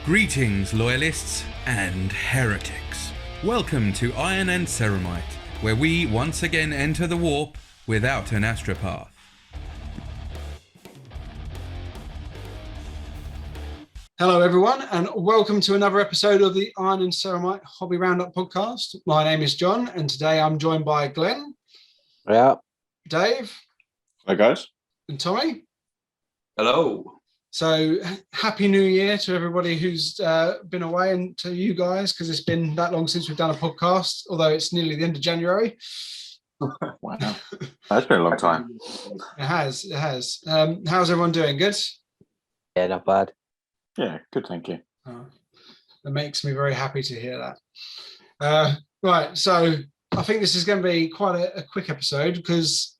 Greetings, loyalists and heretics. Welcome to Iron and Ceramite, where we once again enter the warp without an astropath. Hello everyone, and welcome to another episode of the Iron and Ceramite Hobby Roundup podcast. My name is John, and today I'm joined by Glenn. Yeah. Dave. Hi guys. And Tommy. Hello. So happy new year to everybody who's been away, and to you guys, because it's been that long since we've done a podcast, although it's nearly the end of January. Wow. That's been a long time. It has. How's everyone doing? Good? Yeah, not bad. Yeah, good, thank you. That makes me very happy to hear that. Right, so I think this is going to be quite a quick episode because,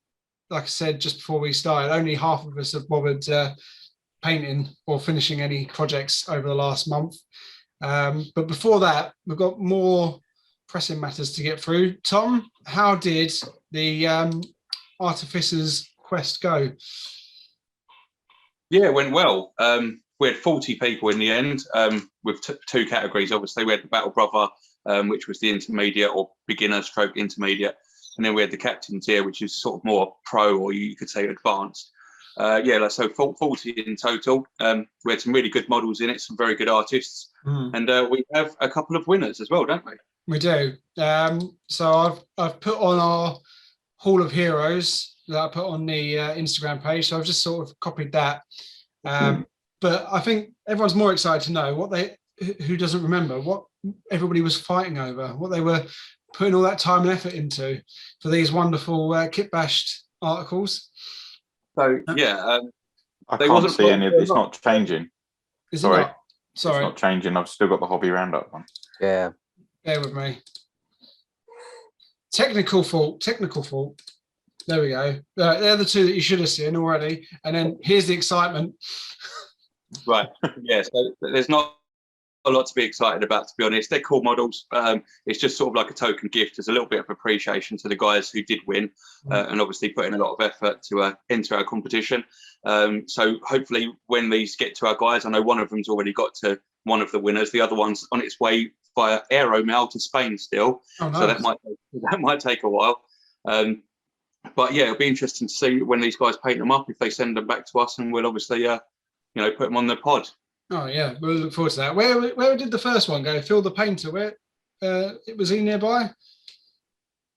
like I said just before we started, only half of us have bothered painting or finishing any projects over the last month. But before that, we've got more pressing matters to get through. Tom, how did the Artificers Quest go? Yeah, it went well. We had 40 people in the end, with two categories. Obviously, we had the Battle Brother, which was the intermediate or beginner stroke intermediate. And then we had the Captain tier, which is sort of more pro, or you could say advanced. So 40 in total. We had some really good models in it, some very good artists. And we have a couple of winners as well, don't we? We do. So I've put on our Hall of Heroes that I put on the Instagram page. So I've just sort of copied that. But I think everyone's more excited to know who doesn't remember what everybody was fighting over, what they were putting all that time and effort into for these wonderful kit bashed articles. So yeah, I can't see any of it's not changing. Is it not? Sorry, it's not changing. I've still got the hobby roundup one. Yeah. Bear with me. Technical fault. There we go. They're the two that you should have seen already. And then here's the excitement. Right. Yeah. So there's not a lot to be excited about, to be honest. They're cool models. It's just sort of like a token gift. There's a little bit of appreciation to the guys who did win, and obviously put in a lot of effort to enter our competition. So hopefully when these get to our guys, I know one of them's already got to one of the winners. The other one's on its way via aeromail to Spain still. Oh, nice. So that might take a while. But yeah, it'll be interesting to see when these guys paint them up, if they send them back to us, and we'll obviously put them on the pod. Oh yeah, we'll look forward to that. Where did the first one go? Phil the Painter. Where was he nearby?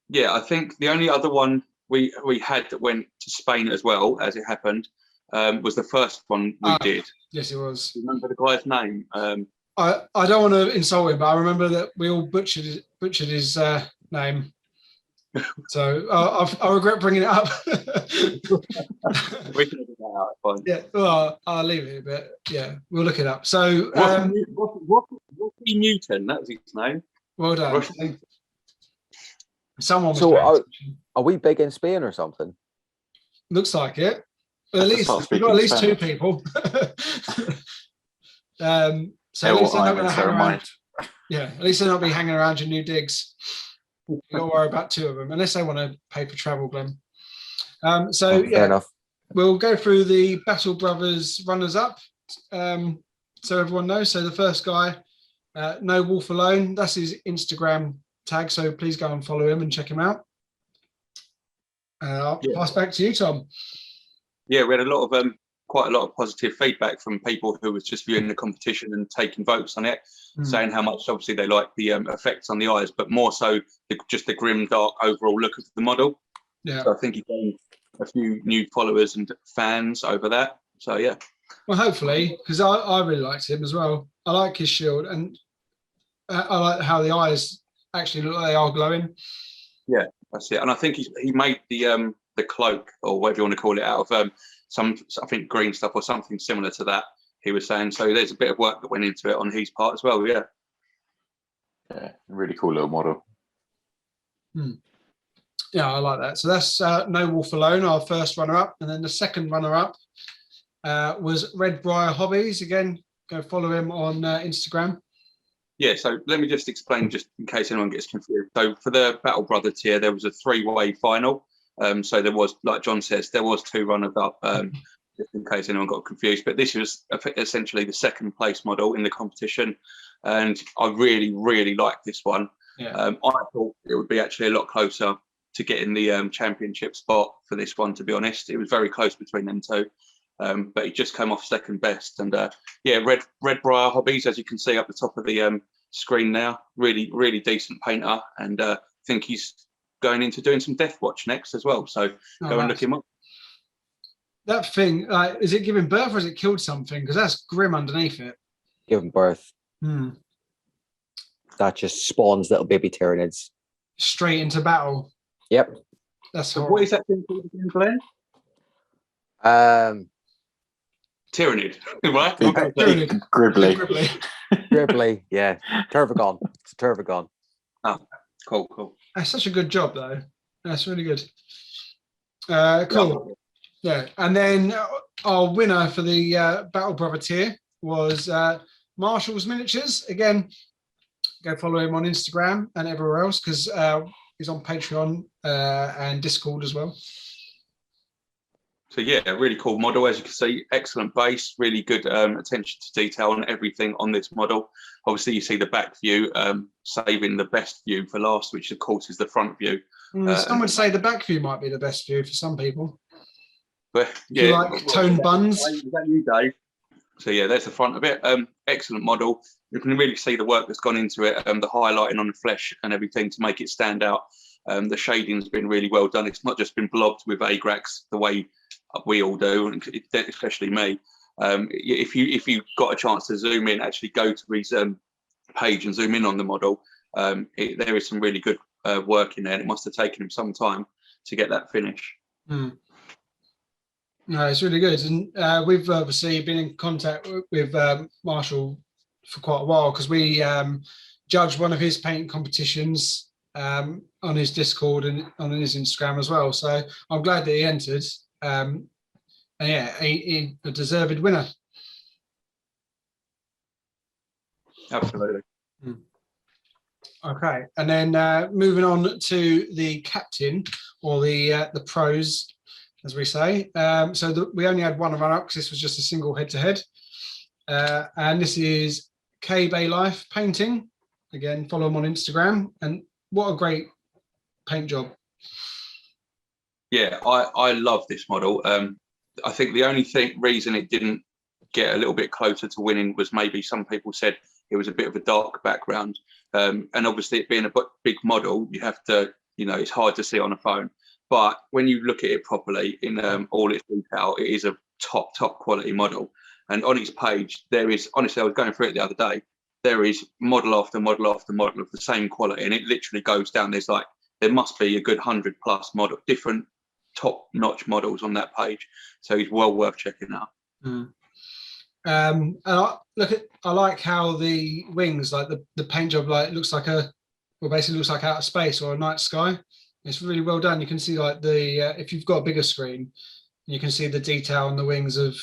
Yeah, I think the only other one we had that went to Spain as well, as it happened, was the first one we did. Yes, it was. Do you remember the guy's name? I don't want to insult him, but I remember that we all butchered his name. So I regret bringing it up. We can edit that out. Fine. Yeah, well, I'll leave it a bit. Yeah, we'll look it up. So Rocky Newton, that was his name. Well done. Someone was so are we big in Spain or something? Looks like it. Well, at least we've got at least two people. So at least they're not going to hang around. Yeah, at least they're not be hanging around your new digs. You got to worry about two of them, unless they want to pay for travel, Glenn. Fair enough. We'll go through the Battle Brothers runners-up, so everyone knows. So the first guy, No Wolf Alone, that's his Instagram tag, so please go and follow him and check him out. I'll pass back to you, Tom. Yeah, we had quite a lot of positive feedback from people who was just viewing the competition and taking votes on it, saying how much obviously they like the effects on the eyes, but more so just the grim, dark overall look of the model. Yeah. So I think he gained a few new followers and fans over that. So yeah. Well, hopefully, because I really liked him as well. I like his shield, and I like how the eyes actually look like they are glowing. Yeah, that's it. And I think he made the cloak, or whatever you want to call it, out of I think green stuff or something similar to that, he was saying. So there's a bit of work that went into it on his part as well. Yeah. Yeah, really cool little model. Yeah, I like that. So that's No Wolf Alone, our first runner-up. And then the second runner-up was Red Briar Hobbies. Again, go follow him on Instagram. Yeah, so let me just explain, just in case anyone gets confused. So for the Battle Brother tier, there was a three-way final. So there was, like John says, there was two runners up. just in case anyone got confused. But this was essentially the second place model in the competition, and I really, really liked this one. Yeah. I thought it would be actually a lot closer to getting the championship spot for this one, to be honest. It was very close between them two, but he just came off second best. And yeah, Red Briar Hobbies, as you can see up the top of the screen now, really, really decent painter, and I think he's going into doing some Death Watch next as well. So go and look him up. That thing, is it giving birth or has it killed something? Because that's grim underneath it. Giving birth. Hmm. That just spawns little baby Tyranids. Straight into battle. Yep. That's So horrible. what is that thing called again, Glenn? Tyranid, right? Tyranid. Gribbly. Gribbly, yeah. Turvagon. It's a Turvagon. Oh, cool. That's such a good job, though. That's really good. Cool. Yeah. And then our winner for the Battle Brother tier was Marshall's Miniatures. Again, go follow him on Instagram and everywhere else, because he's on Patreon and Discord as well. So yeah, a really cool model, as you can see. Excellent base, really good attention to detail on everything on this model. Obviously, you see the back view, saving the best view for last, which of course is the front view. Some would say the back view might be the best view for some people. But Do you yeah, like toned buns? Is that you, Dave? So yeah, there's the front of it. Excellent model. You can really see the work that's gone into it, the highlighting on the flesh and everything to make it stand out. The shading's been really well done. It's not just been blobbed with Agrax the way we all do, and especially me. If you got a chance to zoom in, actually go to his page and zoom in on the model, there is some really good work in there, and it must have taken him some time to get that finish. No, it's really good, and we've obviously been in contact with Marshall for quite a while, because we judged one of his painting competitions on his Discord and on his Instagram as well. So I'm glad that he entered. And yeah, he a deserved winner. Absolutely. Okay, and then moving on to the captain, or the pros, as we say. We only had one runner-up because this was just a single head-to-head. And this is K Bay Life Painting. Again, follow him on Instagram. And what a great paint job. Yeah, I love this model. I think the only reason it didn't get a little bit closer to winning was maybe some people said it was a bit of a dark background. And obviously it being a big model, you have to, it's hard to see on a phone. But when you look at it properly in all its detail, it is a top quality model. And on his page, there is, honestly, I was going through it the other day, there is model after model after model of the same quality. And it literally goes down. There must be a good 100+ model, different top-notch models on that page. So he's well worth checking out. And I like how the wings, like the paint job, basically looks like outer space or a night sky. It's really well done. You can see if you've got a bigger screen, you can see the detail on the wings of,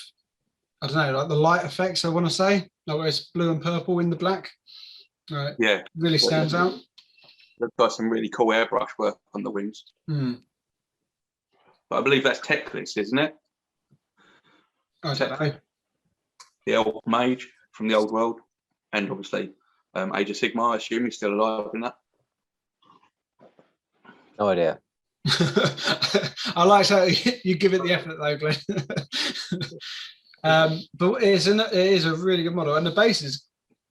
I don't know, like the light effects, I want to say, like where it's blue and purple in the black. Right. Yeah. Really stands out. Looks like some really cool airbrush work on the wings. But I believe that's Teclis, isn't it? I don't know. The old mage from the old world. And obviously Age of Sigmar, I assume he's still alive in that. No idea. I like how you give it the effort though, Glenn. But it is a really good model, and the base is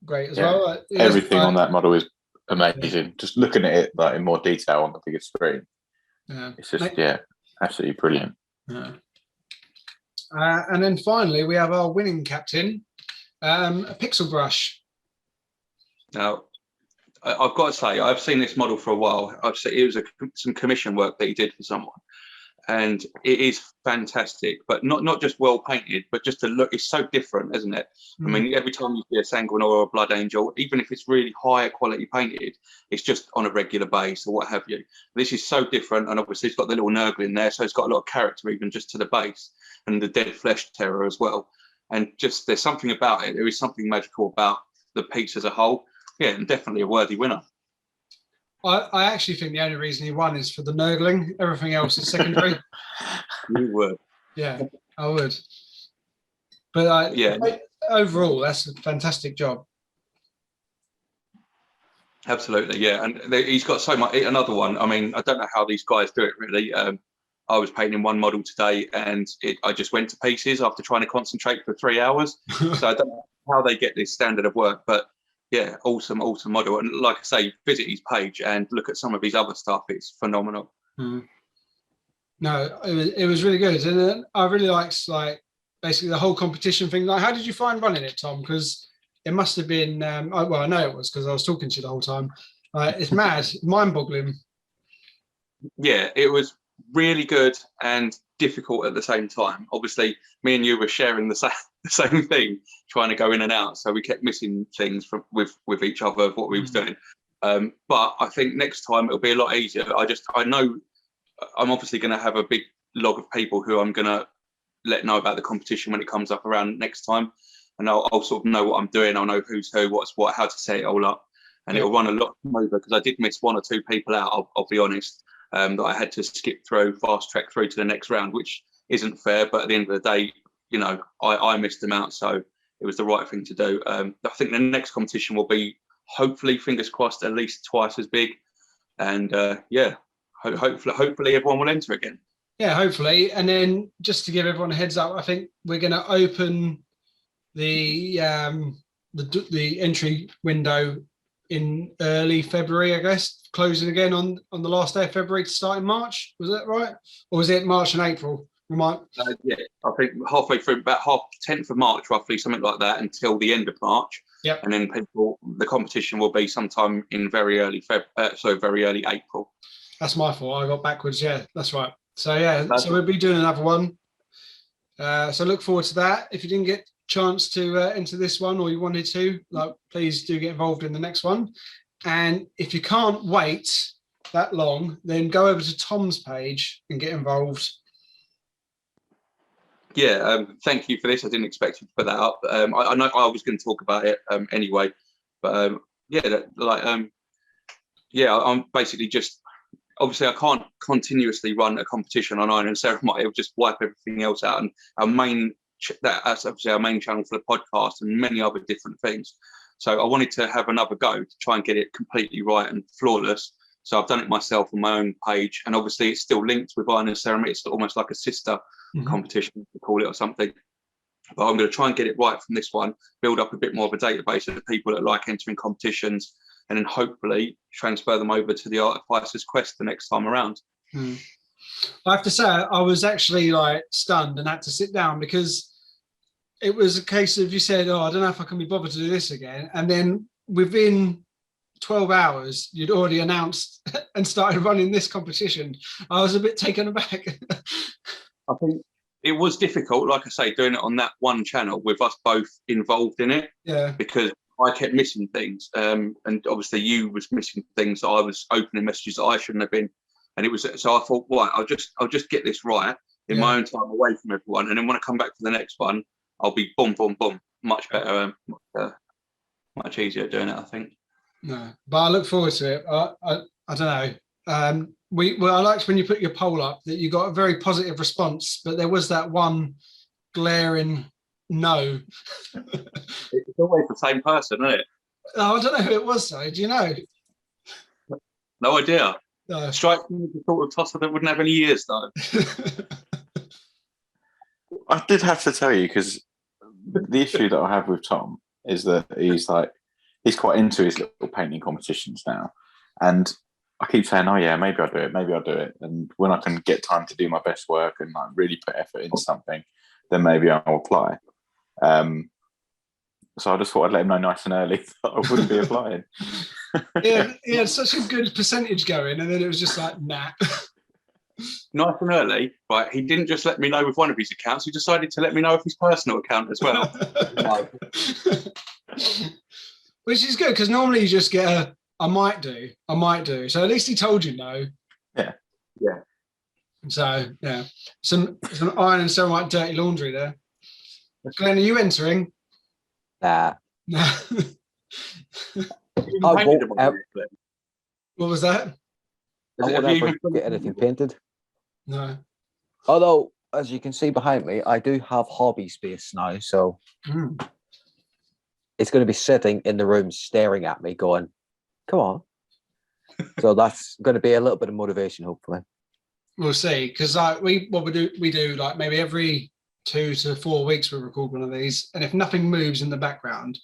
great as well. Everything on that model is amazing. Just looking at it in more detail on the bigger screen, it's just absolutely brilliant. And then finally, we have our winning captain, a Pixel Brush. Now, I've got to say, I've seen this model for a while. I've seen it was some commission work that he did for someone, and it is fantastic. But not just well painted, but just the look is so different, isn't it? I mean, every time you see a Sanguinor or a Blood Angel, even if it's really higher quality painted, it's just on a regular base or what have you. This is so different, and obviously it's got the little Nurgle in there, so it's got a lot of character even just to the base, and the Dead Flesh Terror as well. And just there's something about it. There is something magical about the piece as a whole. Yeah, and definitely a worthy winner. I actually think the only reason he won is for the Nurgling. Everything else is secondary. You would. Yeah, I would. But yeah, overall, that's a fantastic job. absolutely, yeah. And he's got so much. Another one. I mean, I don't know how these guys do it really. I was painting one model today, and I just went to pieces after trying to concentrate for 3 hours. So I don't know how they get this standard of work, but yeah, awesome model. And like I say, visit his page and look at some of his other stuff. It's phenomenal. Mm. No, it was really good, and I really liked like basically the whole competition thing. Like, how did you find running it, Tom? Because it must have been. Well, I know it was because I was talking to you the whole time. It's mad, mind-boggling. Yeah, it was really good and difficult at the same time. Obviously, me and you were sharing the same thing, trying to go in and out, so we kept missing things with each other of what we was doing. But I think next time it'll be a lot easier. I know I'm obviously going to have a big log of people who I'm going to let know about the competition when it comes up around next time, and I'll sort of know what I'm doing. I'll know who's who, what's what, how to set it all up, and it'll run a lot smoother because I did miss 1 or 2 people out. I'll be honest. That I had to skip through, fast track through to the next round, which isn't fair. But at the end of the day, you know, I missed them out, so it was the right thing to do. I think the next competition will be, hopefully, fingers crossed, at least twice as big. And yeah, hopefully everyone will enter again. Yeah, hopefully. And then just to give everyone a heads up, I think we're going to open the entry window in early February, I guess, closing again on the last day of February to start in March. Was that right? Or was it March and April? Yeah, I think halfway through, about 10th of March, roughly, something like that, until the end of March. Yep. And then the competition will be sometime in very early April. That's my fault. I got backwards. Yeah, that's right. So yeah, so we'll be doing another one. So look forward to that. If you didn't get chance to enter this one, or you wanted to, like, please do get involved in the next one. And if you can't wait that long, then go over to Tom's page and get involved. Yeah, thank you for this. I didn't expect you to put that up. I know I was going to talk about it anyway, but I'm basically just, obviously I can't continuously run a competition on Iron and Ceramite. It'll just wipe everything else out. And that's obviously our main channel for the podcast and many other different things. So I wanted to have another go to try and get it completely right and flawless. So I've done it myself on my own page, and obviously it's still linked with Iron and Ceramite. It's almost like a sister competition, to call it, or something. But I'm going to try and get it right from this one, build up a bit more of a database of the people that like entering competitions, and then hopefully transfer them over to the Artificers Quest the next time around. I have to say, I was actually like stunned and had to sit down because it was a case of, you said, I don't know if I can be bothered to do this again. And then within 12 hours, you'd already announced and started running this competition. I was a bit taken aback. I think it was difficult, like I say, doing it on that one channel with us both involved in it. Yeah. Because I kept missing things. And obviously you was missing things. I was opening messages that I shouldn't have been. And it was, so I thought, right, I'll just get this right in my own time away from everyone. And then when I come back to the next one, I'll be boom, boom, boom, much better, much easier at doing it, I think. No, but I look forward to it. I don't know. I liked when you put your poll up that you got a very positive response, but there was that one glaring no. It's always the same person, isn't it? Oh, I don't know who it was though. Do you know? No idea. No. Strike me as the sort of tosser that wouldn't have any ears though. I did have to tell you, because the issue that I have with Tom is that he's quite into his little painting competitions now, and I keep saying, oh yeah, maybe I'll do it, and when I can get time to do my best work and like really put effort into something, then maybe I'll apply. So I just thought I'd let him know nice and early that I wouldn't be applying. Yeah, he had such a good percentage going, and then it was just like, nah. Nice and early, right? He didn't just let me know with one of his accounts. He decided to let me know with his personal account as well. Which is good, because normally you just get a, I might do. So at least he told you no. Yeah. Yeah. So yeah, some Iron and Ceramite dirty laundry there. Glenn, are you entering? Nah. What was that? I won't ever get anything painted. No. Although as you can see behind me, I do have hobby space now, so it's going to be sitting in the room staring at me going, come on. So that's going to be a little bit of motivation, hopefully. We'll see, because we do like maybe every 2 to 4 weeks we record one of these, and if nothing moves in the background,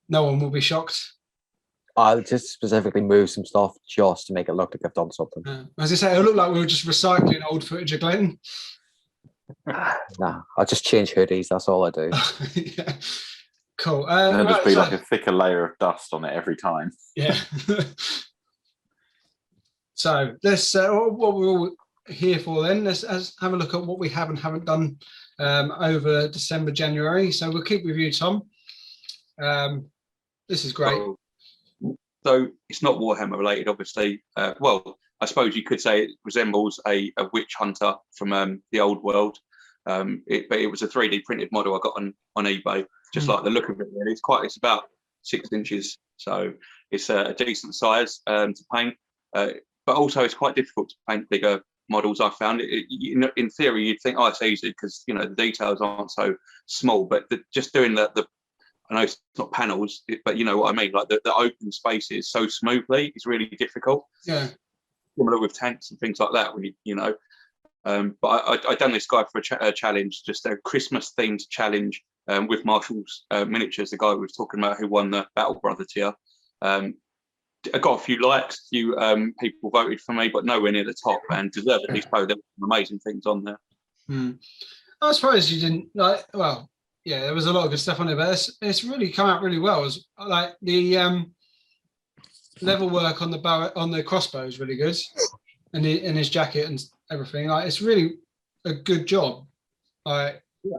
no one will be shocked. I'll just specifically move some stuff just to make it look like I've done something. As I say, it'll look like we were just recycling old footage of Glenn. Nah, I'll just change hoodies. That's all I do. Yeah. Cool. There'll just right, be so- like a thicker layer of dust on it every time. Yeah. So let's what we're all here for then. Let's have a look at what we have and haven't done over December, January. So we'll keep with you, Tom. This is great. So it's not Warhammer related, obviously. Well, I suppose you could say it resembles a witch hunter from the old world. But it was a 3D printed model I got on eBay. Just like the look of it, really. It's about 6 inches, so it's a decent size to paint. But also, it's quite difficult to paint bigger models. I found in theory, you'd think, oh, it's easy because the details aren't so small. But just doing the I know it's not panels, but you know what I mean. Like the open spaces so smoothly, it's really difficult. Yeah. Similar with tanks and things like that. When but I done this guy for a challenge, just a Christmas themed challenge with Marshall's Miniatures, the guy we was talking about who won the Battle Brother tier. I got a few likes, a few people voted for me, but nowhere near the top, and deservedly so. There were some amazing things on there. I suppose you didn't like. Well, yeah, there was a lot of good stuff on it, but it's really come out really well. It's like the level work on the bow, on the crossbow is really good, and his jacket and everything. Like, it's really a good job. Like, yeah.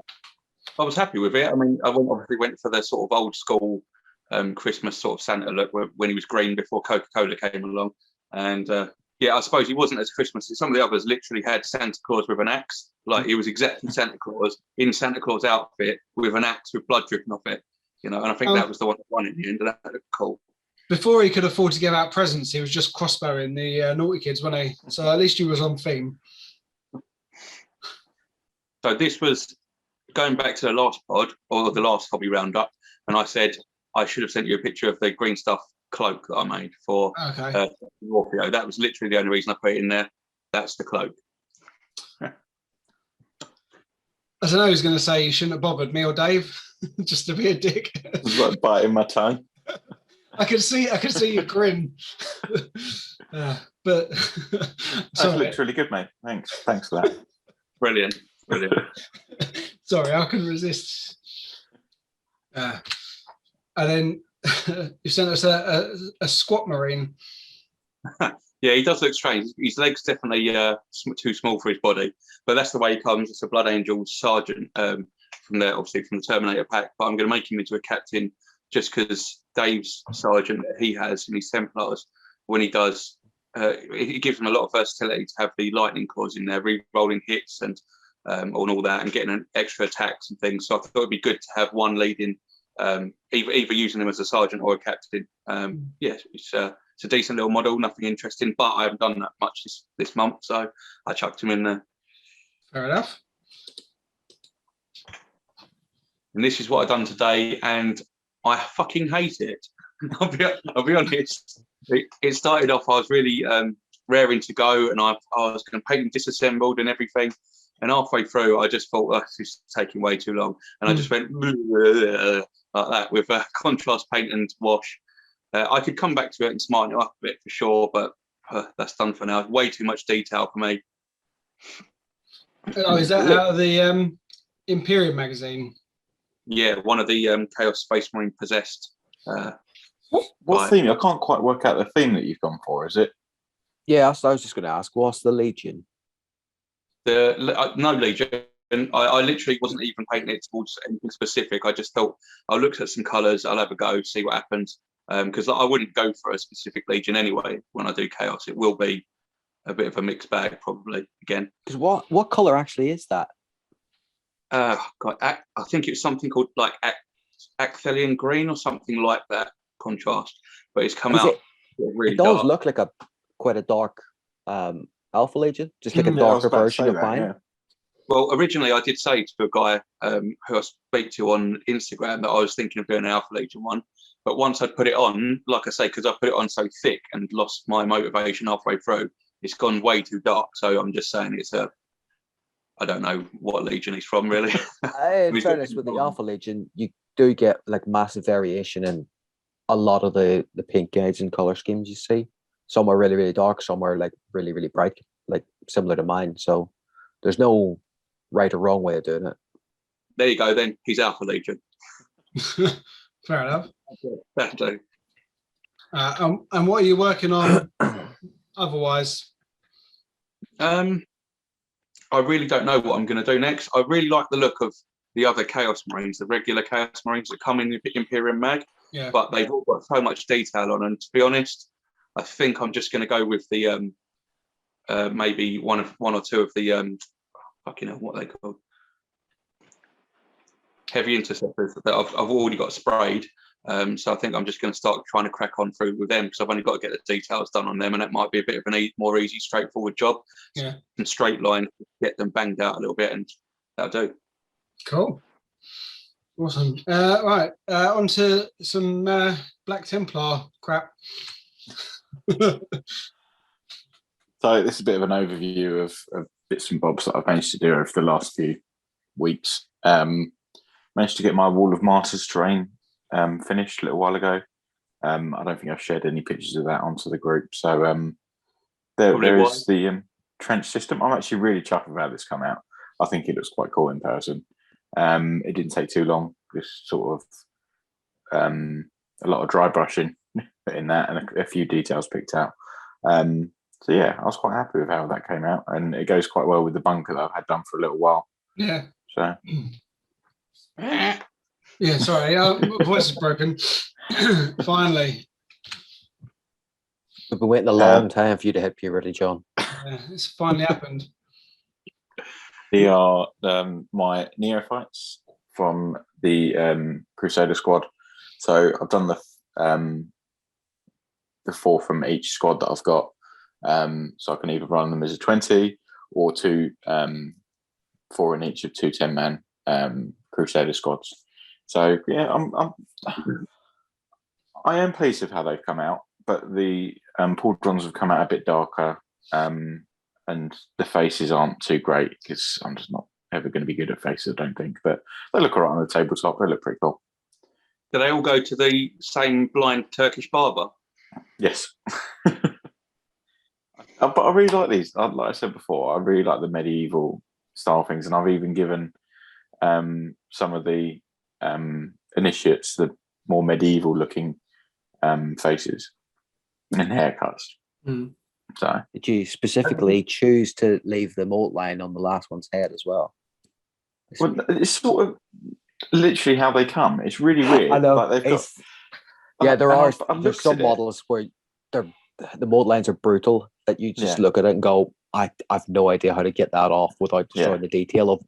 I was happy with it. I mean, I obviously went for the sort of old school Christmas sort of Santa look when he was green before Coca-Cola came along. And yeah, I suppose he wasn't as Christmassy. Some of the others literally had Santa Claus with an axe. Like, he was exactly Santa Claus in Santa Claus outfit with an axe with blood dripping off it. And I think that was the one that won in the end, and that looked cool. Before he could afford to give out presents, he was just crossbowing the naughty kids, wasn't he? So at least he was on theme. So this was going back to the last pod, or the last hobby roundup, and I said I should have sent you a picture of the green stuff cloak that I made for Morpheo. That was literally the only reason I put it in there. That's the cloak. As I know he's going to say you shouldn't have bothered me or Dave, just to be a dick. It was like biting my tongue. I could see you grin. But That's literally good, mate. Thanks for that. Brilliant. Sorry, I couldn't resist. And then you sent us a squat marine. Yeah, he does look strange. His legs definitely too small for his body, but that's the way he comes. It's a Blood Angels sergeant from the Terminator pack. But I'm going to make him into a captain just because Dave's sergeant that he has in his Templars, when he does, it gives him a lot of versatility to have the lightning claws in there, re-rolling hits and all that, and getting an extra attacks and things. So I thought it'd be good to have one leading, either using him as a sergeant or a captain. Yeah, it's a decent little model, nothing interesting, but I haven't done that much this month, so I chucked him in there. Fair enough. And this is what I've done today, and I fucking hate it. I'll be honest. It started off, I was really raring to go, and I was going to paint and disassembled and everything. And halfway through, I just thought, this is taking way too long. And I just went like that with contrast paint and wash. I could come back to it and smarten it up a bit for sure, but that's done for now. Way too much detail for me. Oh, is that out of the Imperium magazine? Yeah, one of the Chaos Space Marine possessed. What theme? I can't quite work out the theme that you've gone for. Is it? Yeah, so I was just going to ask, what's the Legion? No Legion. I literally wasn't even painting it towards anything specific. I just thought I'll look at some colours, I'll have a go, see what happens. Because I wouldn't go for a specific Legion anyway. When I do Chaos, it will be a bit of a mixed bag probably again. Because what colour actually is that? God, I think it's something called like Acthelian green or something like that contrast. But it's come out really it does dark. look like quite a dark Alpha Legion, just like a darker version of mine. Yeah. Well, originally I did say to a guy who I speak to on Instagram that I was thinking of doing an Alpha Legion one. But once I put it on, like I say, because I put it on so thick and lost my motivation halfway through, it's gone way too dark. So I'm just saying I don't know what Legion he's from, really. In fairness, with the Alpha Legion, you do get like massive variation in a lot of the pink gauge and color schemes you see. Some are really, really dark, some are like really, really bright, like similar to mine. So there's no right or wrong way of doing it. There you go, then. He's Alpha Legion. Fair enough. That'll do. And what are you working on otherwise? I really don't know what I'm going to do next. I really like the look of the other Chaos Marines, the regular Chaos Marines that come in the Imperium Mag, but they've all got so much detail on. And to be honest, I think I'm just going to go with the maybe one or two of the fucking hell, what are they called? Heavy interceptors that I've already got sprayed. So I think I'm just going to start trying to crack on through with them because I've only got to get the details done on them, and that might be a bit of an more easy, straightforward job. Yeah, and straight line, get them banged out a little bit, and that'll do. Cool, awesome. Right, on to some Black Templar crap. So this is a bit of an overview of bits and bobs that I've managed to do over the last few weeks. Managed to get my Wall of Martyrs terrain finished a little while ago. I don't think I've shared any pictures of that onto the group. So there is the trench system. I'm actually really chuffed about this come out. I think it looks quite cool in person. It didn't take too long. Just sort of a lot of dry brushing in that and a few details picked out. So yeah, I was quite happy with how that came out, and it goes quite well with the bunker that I've had done for a little while. Yeah. So. Yeah, sorry, my voice is broken. Finally. We've been waiting a long time for you to hit puberty, John. Yeah, it's finally happened. They are my neophytes from the Crusader squad. So I've done the 4 from each squad that I've got. So I can either run them as a 20 or 4 in each of 2 10-man Crusader squads. So yeah, I am pleased with how they've come out, but the pauldrons have come out a bit darker, and the faces aren't too great because I'm just not ever going to be good at faces, I don't think. But they look all right on the tabletop. They look pretty cool. Do they all go to the same blind Turkish barber? Yes. But I really like these. Like I said before, I really like the medieval style things, and I've even given some of the initiates the more medieval looking faces and haircuts. So did you specifically choose to leave the mold line on the last one's head as well? Well, it's sort of literally how they come. It's really weird. I know. Like they've got, yeah, there's some models where the mold lines are brutal that you just look at it and go, I've no idea how to get that off without destroying the detail of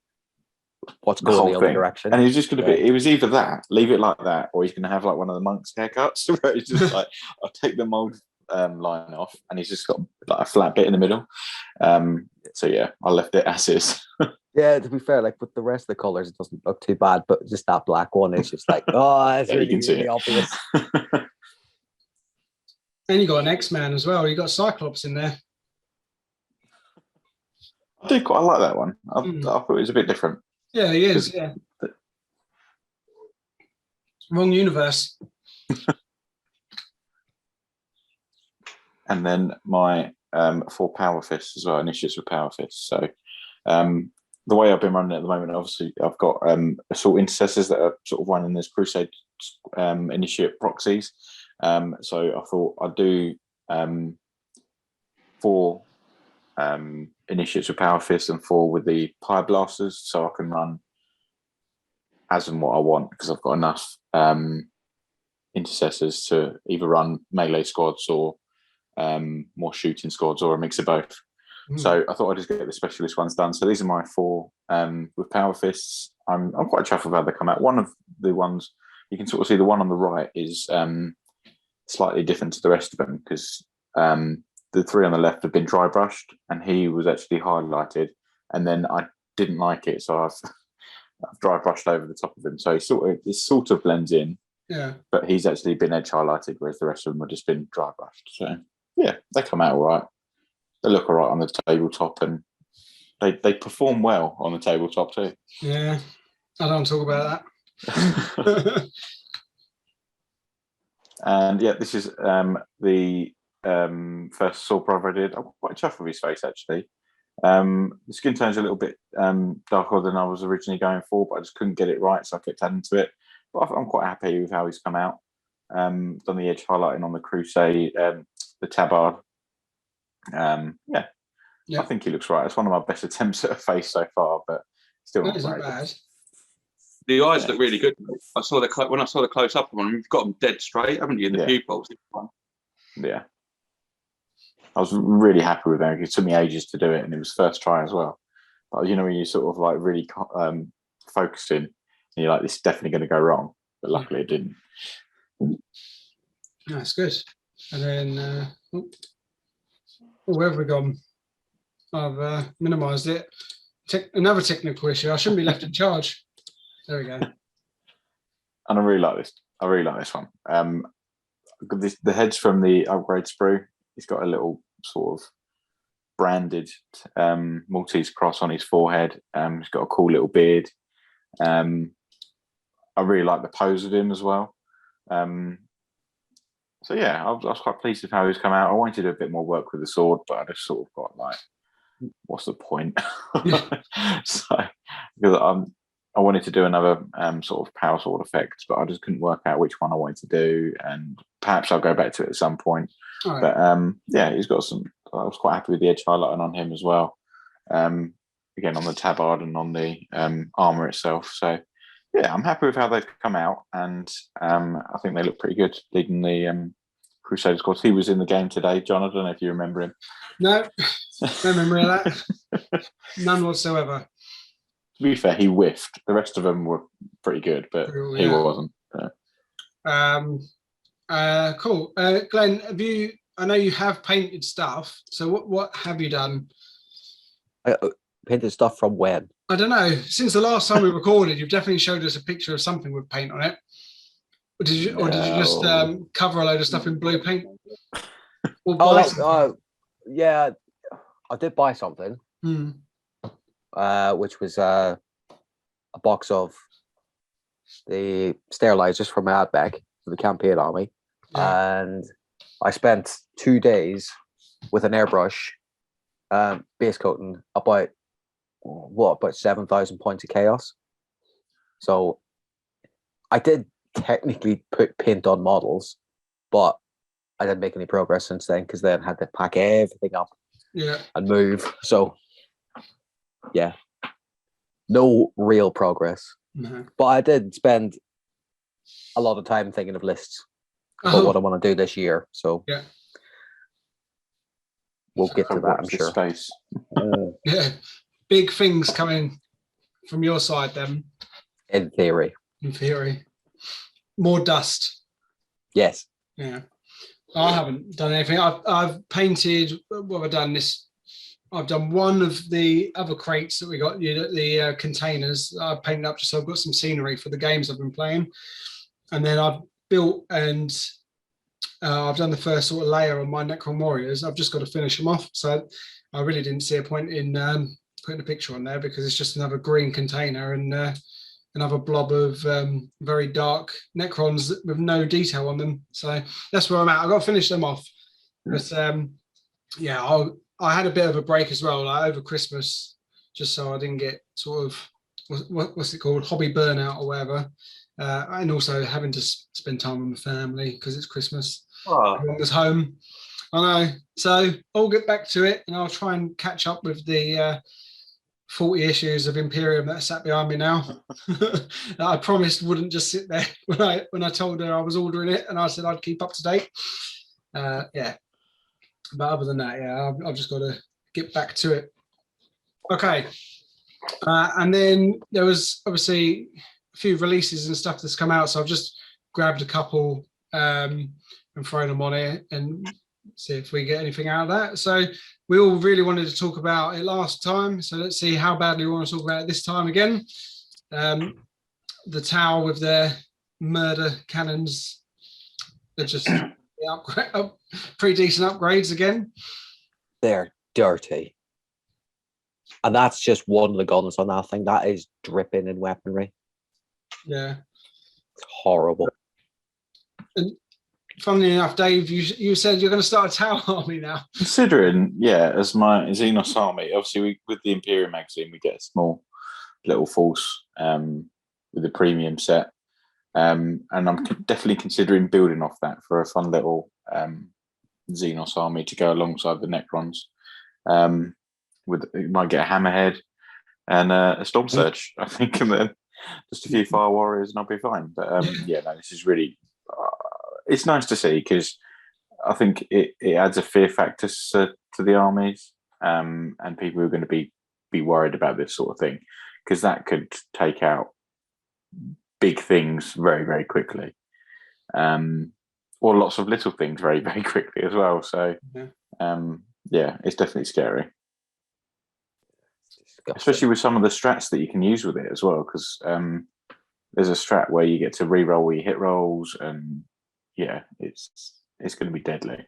what's going the other direction. And he's just going to be, it was either that, leave it like that, or he's going to have like one of the monks' haircuts where it's just like, I'll take the mold line off and he's just got like a flat bit in the middle. So yeah, I left it as is. Yeah, to be fair, like with the rest of the colours, it doesn't look too bad, but just that black one is just like, oh, it's really obvious. And you got an X-Man as well. You got Cyclops in there. I do quite like that one. I thought it was a bit different. Yeah, he is. Yeah. Wrong universe. And then my 4 power fists as well, initiates with power fists. So the way I've been running it at the moment, obviously, I've got assault intercessors that are sort of running as crusade initiate proxies. So I thought I'd do 4 initiates with power fists and 4 with the pyre blasters, so I can run as and what I want because I've got enough intercessors to either run melee squads or more shooting squads or a mix of both. So I thought I'd just get the specialist ones done. So these are my 4 with power fists. I'm quite chuffed with how they come out. One of the ones you can sort of see, the one on the right is slightly different to the rest of them because the 3 on the left have been dry brushed and he was actually highlighted. And then I didn't like it, so I've dry brushed over the top of him. So it sort of blends in. Yeah. But he's actually been edge highlighted, whereas the rest of them have just been dry brushed. So yeah, they come out all right. They look all right on the tabletop, and they perform well on the tabletop too. Yeah, I don't talk about that. And yeah, this is the first Sword Brother I did. I'm quite chuffed with his face actually. The skin tone's a little bit darker than I was originally going for, but I just couldn't get it right, so I kept adding to it. But I'm quite happy with how he's come out. Done the edge highlighting on the Crusade, the tabard. Yeah, I think he looks right. It's one of my best attempts at a face so far, but still not isn't great. bad. The eyes look really good. I saw when I saw the close up on them. You've got them dead straight, haven't you? The pupils. Yeah, I was really happy with them. It took me ages to do it, and it was first try as well. But you know, when you sort of like really focusing, and you're like, "This is definitely going to go wrong," but luckily it didn't. That's good. And then where have we gone? I've minimised it. Another technical issue. I shouldn't be left in charge. There we go. And I really like this. I really like this one. The head's from the upgrade sprue. He's got a little sort of branded Maltese cross on his forehead. He's got a cool little beard. I really like the pose of him as well. So yeah, I was quite pleased with how he's come out. I wanted to do a bit more work with the sword, but I just sort of got like, what's the point? So because I wanted to do another sort of power sword effect, but I just couldn't work out which one I wanted to do, and perhaps I'll go back to it at some point. Right. But yeah, he's got some. I was quite happy with the edge highlighting on him as well. Again, on the tabard and on the armor itself. So yeah, I'm happy with how they've come out, and I think they look pretty good leading the Crusader squad. He was in the game today, John. I don't know if you remember him. No memory of that. None whatsoever. To be fair, he whiffed. The rest of them were pretty good, but he wasn't. Cool. Glenn, I know you have painted stuff. So what have you done? I painted stuff from when? I don't know. Since the last time we recorded, you've definitely showed us a picture of something with paint on it. Or did you just cover a load of stuff in blue paint? Yeah, I did buy something. Which was a box of the sterilizers from my Outback for the campaign army, and I spent 2 days with an airbrush base coating about 7,000 points of chaos. So I did technically put paint on models, but I didn't make any progress since then, because then I had to pack everything up and move. So yeah, no real progress. But I did spend a lot of time thinking of lists for what I want to do this year. So we'll get to that, I'm sure. Space. Yeah, big things coming from your side then. In theory. More dust. Yes. Yeah. I haven't done anything. I've painted. What have I done this? I've done one of the other crates that we got, the containers. I've painted up just so I've got some scenery for the games I've been playing. And then I've built and I've done the first sort of layer on my Necron Warriors. I've just got to finish them off. So I really didn't see a point in putting a picture on there, because it's just another green container and another blob of very dark Necrons with no detail on them. So that's where I'm at. I've got to finish them off. But yeah, I had a bit of a break as well, like over Christmas, just so I didn't get sort of, what's it called, hobby burnout or whatever. And also having to spend time with my family because it's Christmas. Everyone was home. I know. So I'll get back to it, and I'll try and catch up with the 40 issues of Imperium that sat behind me now. That I promised wouldn't just sit there when I told her I was ordering it, and I said I'd keep up to date. Yeah. But other than that, yeah, I've just got to get back to it. Okay. And then there was obviously a few releases and stuff that's come out. So I've just grabbed a couple and thrown them on it. And see if we get anything out of that. So we all really wanted to talk about it last time. So let's see how badly we want to talk about it this time again. The tower with their murder cannons. They're just pretty decent upgrades again. They're dirty. And that's just one of the guns on that thing. That is dripping in weaponry. Yeah. It's horrible. And funnily enough, Dave, you said you're going to start a tower army now. Considering, yeah, as my Xenos army, obviously with the Imperium magazine, we get a small little force with the premium set. And I'm definitely considering building off that for a fun little Xenos army to go alongside the Necrons. You might get a Hammerhead and a Storm Surge, I think, and then just a few Fire Warriors, and I'll be fine. But yeah, no, this is really it's nice to see, because I think it adds a fear factor to the armies, and people who are going to be worried about this sort of thing, because that could take out big things very, very quickly, or lots of little things very, very quickly as well. So yeah, it's definitely scary. Especially with some of the strats that you can use with it as well, because there's a strat where you get to re-roll all your hit rolls, and yeah, it's going to be deadly.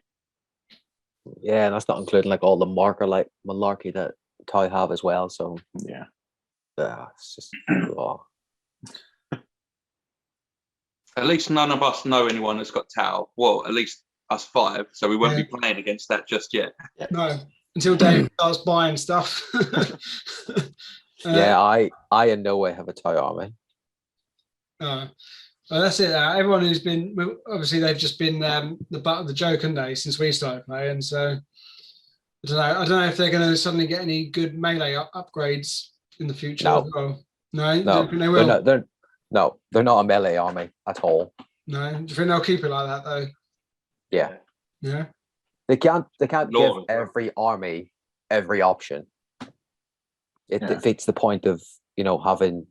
Yeah, and that's not including like all the malarkey that Thai have as well. So yeah, it's just At least none of us know anyone that's got Tau. Well, at least us five, so we won't be playing against that just yet. No, until Dave starts buying stuff. yeah, I in no way have a Thai army. Well, that's it. Everyone who's been, obviously, they've just been the butt of the joke, haven't they, since we started playing? So I don't know if they're going to suddenly get any good melee upgrades in the future as well. No, do you think they will? They're not a melee army at all. No, do you think they'll keep it like that though? Yeah. Yeah. They can't give every army every option. It defeats the point of, having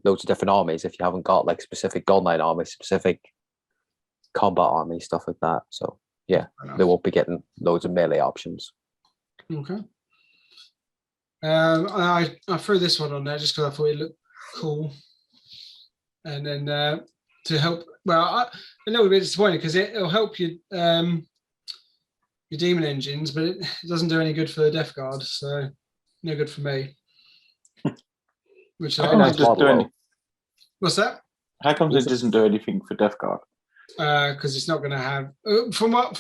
loads of different armies if you haven't got like specific gunline armies, specific combat armies, stuff like that. So yeah, they won't be getting loads of melee options. Okay. I threw this one on there just because I thought it looked cool, and then to help. Well, I'm a little bit disappointed because it'll help you your demon engines, but it doesn't do any good for the Death Guard, so no good for me. Which I like. What's that? How comes it doesn't do anything for Death Guard? Because it's not going to have. From what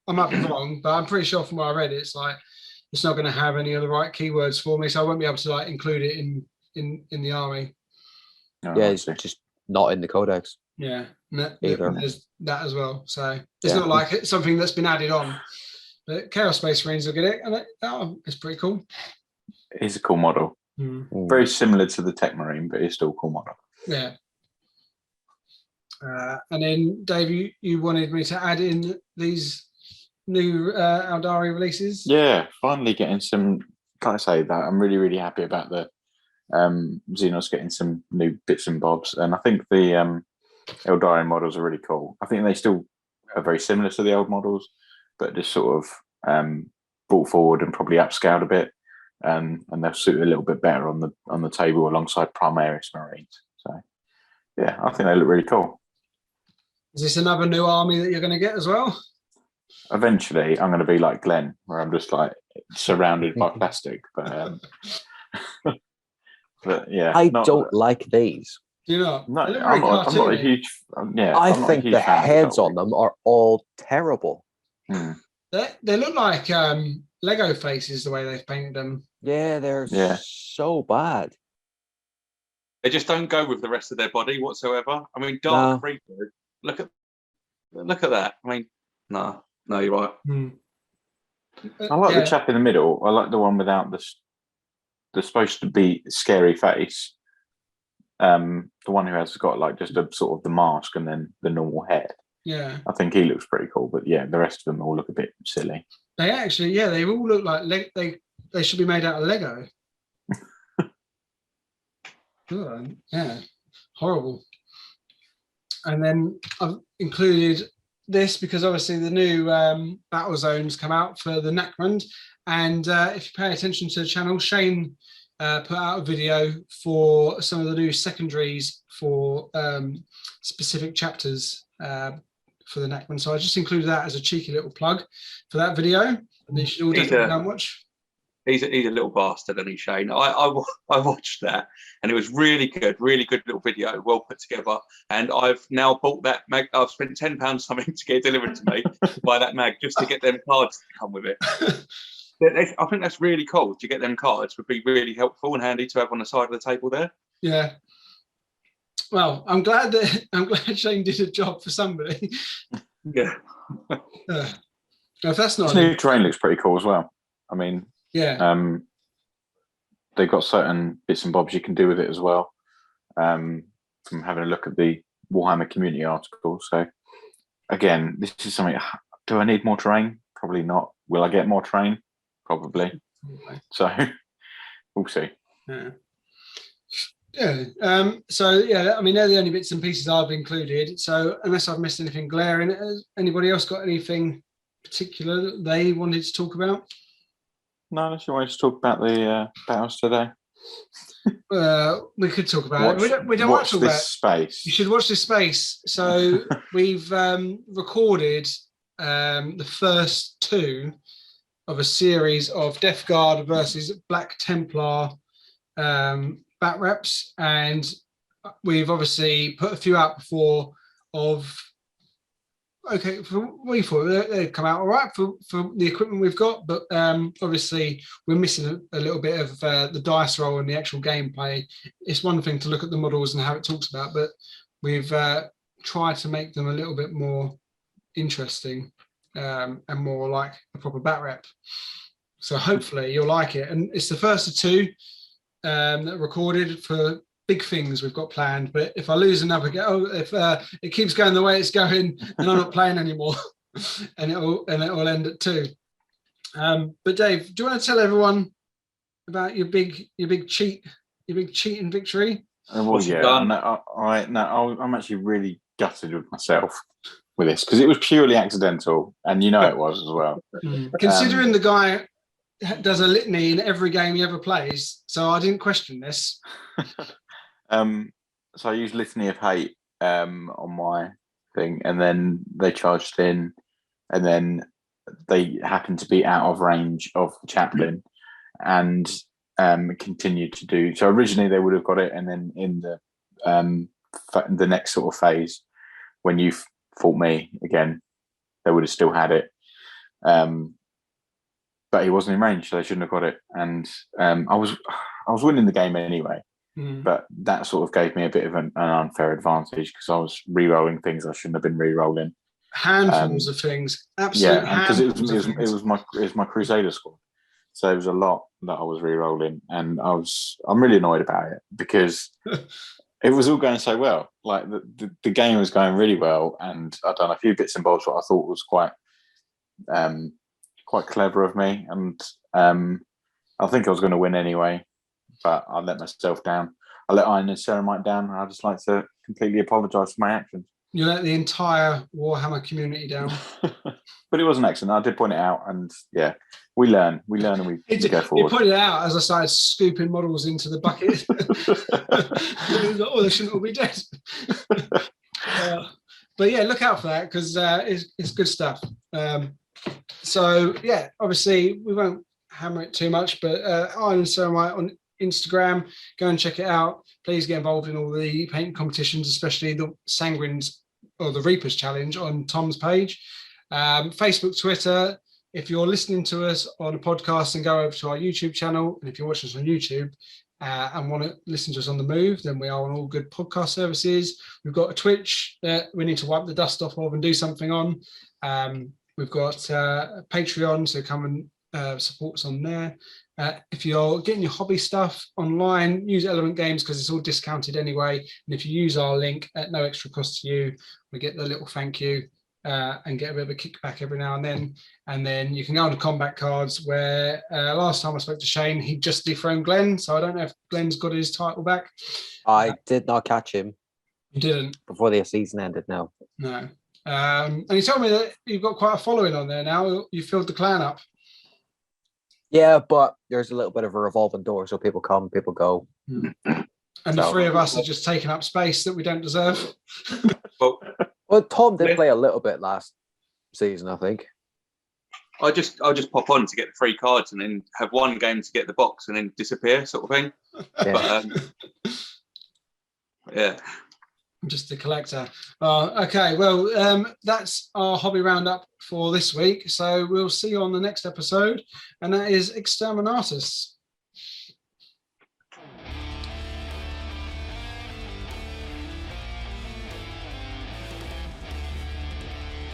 I might be wrong, but I'm pretty sure from what I read, it's like it's not going to have any of the right keywords for me, so I won't be able to like include it in the army. No, yeah, it's just not in the codex. Yeah, either. There's that as well. So it's not like it's something that's been added on. But Chaos Space Marines will get it, and it's pretty cool. It's a cool model. Very similar to the Tech Marine, but it's still a cool model. Yeah. And then, Dave, you wanted me to add in these new Aldari releases? Yeah, finally getting some. Can I say that I'm really, really happy about the Xenos getting some new bits and bobs, and I think the Eldari models are really cool. I think they still are very similar to the old models, but just sort of brought forward and probably upscaled a bit, and they'll suit a little bit better on the table alongside Primaris Marines. So yeah, I think they look really cool. Is this another new army that you're going to get as well? Eventually, I'm going to be like Glenn, where I'm just like surrounded by plastic. But but yeah, I don't like these. Do you know? No, I'm not a huge. I think the heads on them are all terrible. They look like Lego faces the way they've painted them. Yeah, they're so bad. They just don't go with the rest of their body whatsoever. I mean, Dark Freebird. Look at that. I mean, no, you're right. I like the chap in the middle. I like the one without the supposed to be scary face. The one who has got like just a sort of the mask and then the normal head. Yeah, I think he looks pretty cool. But yeah, the rest of them all look a bit silly. They actually, they all look like they should be made out of Lego. Yeah, horrible. And then I've included this because obviously the new battle zones come out for the Nachmund, and if you pay attention to the channel, Shane put out a video for some of the new secondaries for specific chapters for the Nachmund. So I just included that as a cheeky little plug for that video. And you should all definitely go and watch. He's a little bastard, isn't he, Shane? I watched that, and it was really good little video, well put together. And I've now bought that mag. I've spent £10 something to get it delivered to me to buy that mag just to get them cards to come with it. I think that's really cool. To get them cards would be really helpful and handy to have on the side of the table there. Yeah. Well, I'm glad Shane did a job for somebody. Yeah. If that's not this new terrain looks pretty cool as well. I mean, yeah. They've got certain bits and bobs you can do with it as well. From having a look at the Warhammer community article. So again, this is something. Do I need more terrain? Probably not. Will I get more terrain? Probably. So we'll see. Yeah. Yeah. So yeah, I mean, they're the only bits and pieces I've included. So unless I've missed anything glaring, has anybody else got anything particular that they wanted to talk about? No, unless you wanted to talk about the battles today. We could talk about it. We don't want to talk about space. You should watch this space. So we've recorded the first two of a series of Death Guard versus Black Templar bat reps, and we've obviously put a few out before of we thought they'd come out all right for the equipment we've got, but obviously we're missing a little bit of the dice roll and the actual gameplay. It's one thing to look at the models and how it talks about, but we've tried to make them a little bit more interesting and more like a proper bat rep. So hopefully you'll like it. And it's the first of two that are recorded for big things we've got planned. But if I lose another go, if it keeps going the way it's going, then I'm not playing anymore, and it'll end at 2. But Dave, do you want to tell everyone about your big cheating victory? Well, yeah, I'm actually really gutted with myself with this because it was purely accidental, and you know it was as well. Considering the guy does a litany in every game he ever plays, so I didn't question this. So I used Litany of Hate on my thing, and then they charged in, and then they happened to be out of range of the chaplain, and continued to do. So originally they would have got it, and then in the next sort of phase, when you fought me again, they would have still had it. But he wasn't in range, so they shouldn't have got it. And I was winning the game anyway. But that sort of gave me a bit of an unfair advantage because I was re-rolling things I shouldn't have been re-rolling. Handfuls of things, absolutely. Yeah, because it was my Crusader squad, so there was a lot that I was re-rolling, and I'm really annoyed about it because it was all going so well. Like the game was going really well, and I'd done a few bits and bobs what I thought was quite clever of me, and I think I was going to win anyway. But I let myself down. I let Iron and Ceramite down, and I'd just like to completely apologise for my actions. You let the entire Warhammer community down. But it was an accident. I did point it out, and yeah, we learn, and we go forward. You pointed it out as I started scooping models into the bucket. Oh, they shouldn't all be dead. But yeah, look out for that because it's good stuff. So yeah, obviously we won't hammer it too much, but Iron and Ceramite on Instagram, go and check it out. Please get involved in all the painting competitions, especially the Sanguines or the Reapers Challenge on Tom's page. Facebook, Twitter. If you're listening to us on a podcast, then go over to our YouTube channel. And if you're watching us on YouTube and want to listen to us on the move, then we are on all good podcast services. We've got a Twitch that we need to wipe the dust off of and do something on. We've got a Patreon, so come and support us on there. If you're getting your hobby stuff online, use Element Games because it's all discounted anyway. And if you use our link at no extra cost to you, we get the little thank you and get a bit of a kickback every now and then. And then you can go on to combat cards where last time I spoke to Shane, he just dethroned Glenn. So I don't know if Glenn's got his title back. I did not catch him. You didn't? Before the season ended, no. No. And he told me that you've got quite a following on there now. You filled the clan up. Yeah, but there's a little bit of a revolving door, so people come, people go. And the three of us are just taking up space that we don't deserve. Well, Tom did play a little bit last season, I think. I'll just pop on to get the free cards and then have one game to get the box and then disappear, sort of thing. Yeah. But, yeah. Just a collector. Okay, well, that's our hobby roundup for this week. So we'll see you on the next episode, and that is Exterminatus.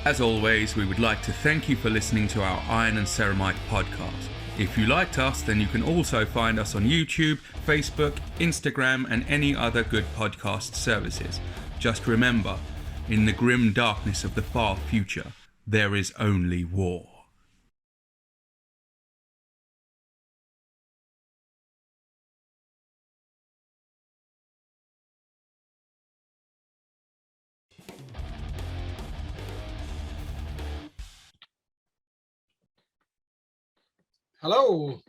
As always, we would like to thank you for listening to our Iron and Ceramite podcast. If you liked us, then you can also find us on YouTube, Facebook, Instagram, and any other good podcast services. Just remember, in the grim darkness of the far future, there is only war. Hello.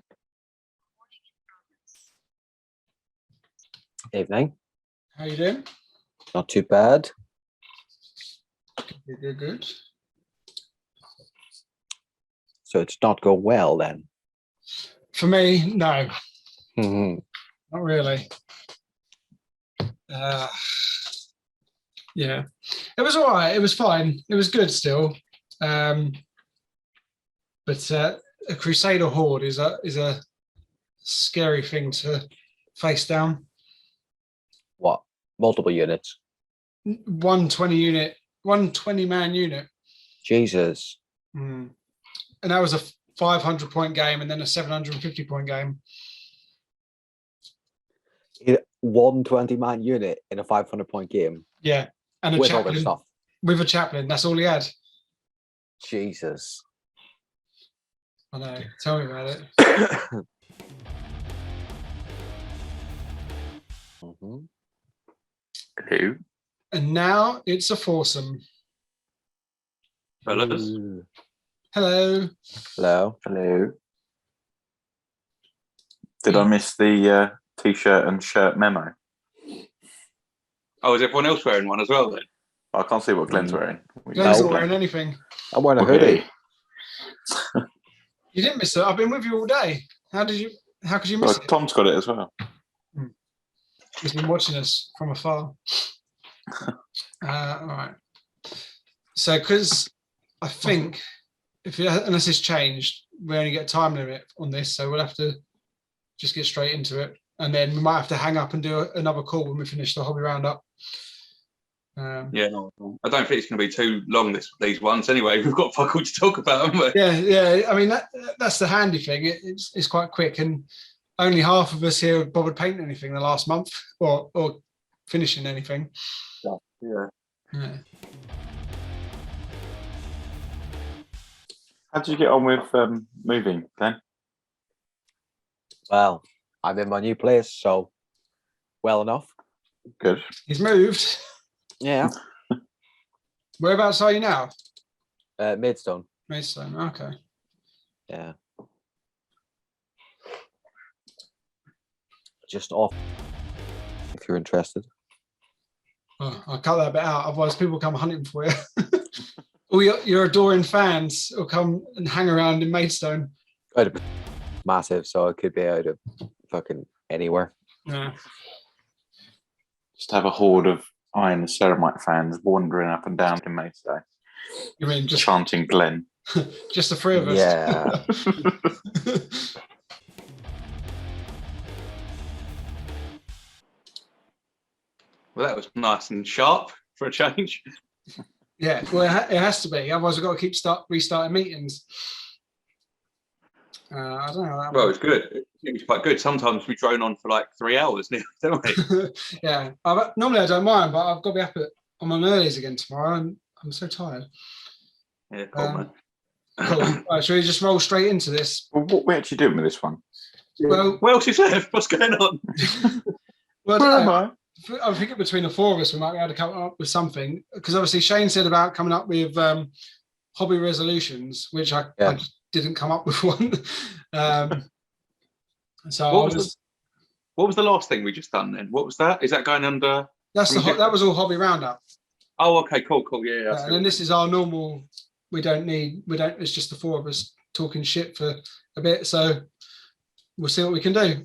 Evening. How you doing? Not too bad. Good. So it's not going well then. For me, no, Hmm. not really. Yeah, it was all right. It was fine. It was good still. But a Crusader Horde is a scary thing to face down. What? Multiple units. 120 man unit. Jesus. And that was a 500 point game and then a 750 point game. 120 man unit in a 500 point game. Yeah, and a with other chaplain. stuff. With a chaplain. That's all he had. Jesus. I know. Tell me about it. Mhm. Who? And now it's a foursome. Fellas. Ooh. Hello. Hello. Hello. Did I miss the t-shirt and shirt memo? Oh, is everyone else wearing one as well then? I can't see what Glenn's wearing. Glenn's No. not wearing anything. I'm wearing a Okay. hoodie. You didn't miss it. I've been with you all day. How could you Well, miss it? Tom's got it as well. He's been watching us from afar. All right. So, because I think unless it's changed, we only get a time limit on this, so we'll have to just get straight into it, and then we might have to hang up and do another call when we finish the hobby roundup. Yeah, no, I don't think it's going to be too long. These ones anyway. We've got fuck all to talk about, haven't we? Yeah. I mean, that's the handy thing. It's quite quick, and only half of us here have bothered painting anything the last month, or finishing anything. Yeah. Yeah. How did you get on with moving, Glenn? Well, I'm in my new place, so well enough. Good. He's moved. Yeah. Whereabouts are you now? Maidstone. Maidstone. Okay. Yeah. Just off. If you're interested. Oh, I'll cut that bit out. Otherwise, people come hunting for you. All your adoring fans will come and hang around in Maidstone. I'd be massive, so it could be out of fucking anywhere. Yeah. Just have a horde of Iron and Ceramite fans wandering up and down in Maidstone, You mean just chanting Glenn. just the three of us? Yeah. Well, that was nice and sharp for a change. Yeah. Well, it has to be. Otherwise, we've got to keep restarting meetings. I don't know how that Well, it's good. It was quite good. Sometimes we drone on for like 3 hours now, don't we? Yeah. Normally I don't mind, but I've got to be up I'm on earlies again tomorrow, and I'm so tired. Yeah, cool, man. Cool. Right, shall we just roll straight into this? Well, what are we actually doing with this one? Well, What else is left? What's going on? well, I Where don't am know. I? I think between the four of us, we might be able to come up with something. Because obviously Shane said about coming up with hobby resolutions, which I just didn't come up with one. So what was the last thing we just done then? What was that? Is that going under? That was all hobby roundup. Oh, okay, cool. Yeah. And then this is our normal. We don't. It's just the four of us talking shit for a bit. So we'll see what we can do.